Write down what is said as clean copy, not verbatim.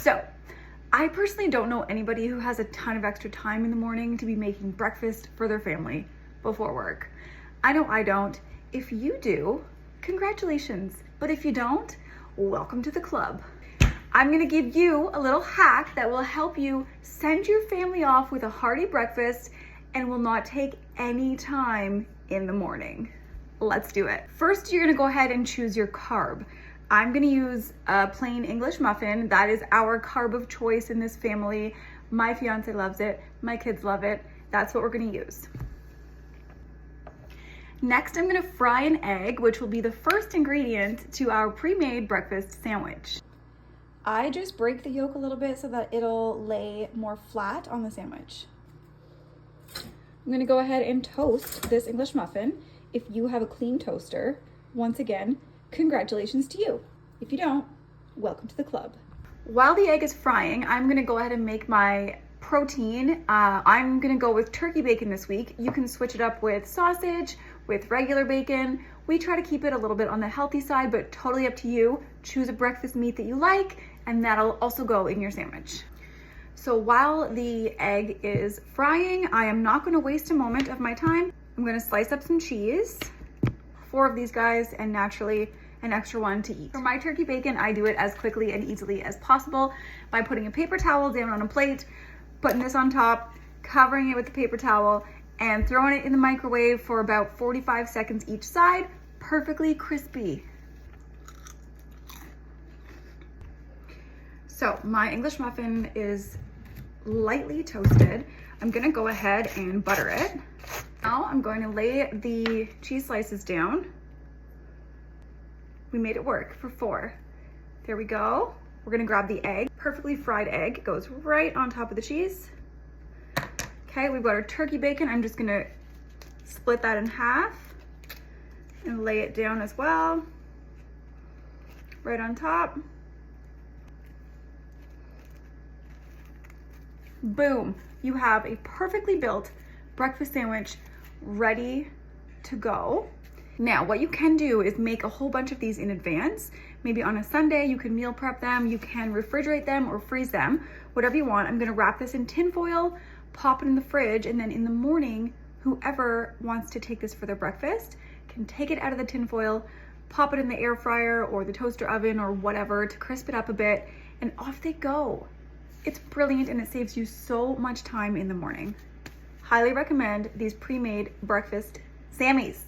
So, I personally don't know anybody who has a ton of extra time in the morning to be making breakfast for their family before work. I know I don't. If you do, congratulations. But if you don't, welcome to the club. I'm gonna give you a little hack that will help you send your family off with a hearty breakfast and will not take any time in the morning. Let's do it. First, you're gonna go ahead and choose your carb. I'm gonna use a plain English muffin. That is our carb of choice in this family. My fiance loves it, my kids love it. That's what we're gonna use. Next, I'm gonna fry an egg, which will be the first ingredient to our pre-made breakfast sandwich. I just break the yolk a little bit so that it'll lay more flat on the sandwich. I'm gonna go ahead and toast this English muffin. If you have a clean toaster, once again, congratulations to you. If you don't, welcome to the club. While the egg is frying, I'm gonna go ahead and make my protein. I'm gonna go with turkey bacon this week. You can switch it up with sausage, with regular bacon. We try to keep it a little bit on the healthy side, but totally up to you. Choose a breakfast meat that you like, and that'll also go in your sandwich. So while the egg is frying, I am not gonna waste a moment of my time. I'm gonna slice up some cheese, 4 of these guys, and naturally an extra one to eat. For my turkey bacon, I do it as quickly and easily as possible by putting a paper towel down on a plate, putting this on top, covering it with the paper towel, and throwing it in the microwave for about 45 seconds each side, perfectly crispy. So my English muffin is lightly toasted. I'm gonna go ahead and butter it. Now I'm going to lay the cheese slices down. We made it work for 4. There we go. We're gonna grab the egg. Perfectly fried egg goes right on top of the cheese. Okay, we've got our turkey bacon. I'm just gonna split that in half and lay it down as well, right on top. Boom, you have a perfectly built breakfast sandwich ready to go. Now, what you can do is make a whole bunch of these in advance. Maybe on a Sunday, you can meal prep them, you can refrigerate them or freeze them, whatever you want. I'm gonna wrap this in tin foil, pop it in the fridge, and then in the morning, whoever wants to take this for their breakfast can take it out of the tin foil, pop it in the air fryer or the toaster oven or whatever to crisp it up a bit, and off they go. It's brilliant and it saves you so much time in the morning. Highly recommend these pre-made breakfast Sammies.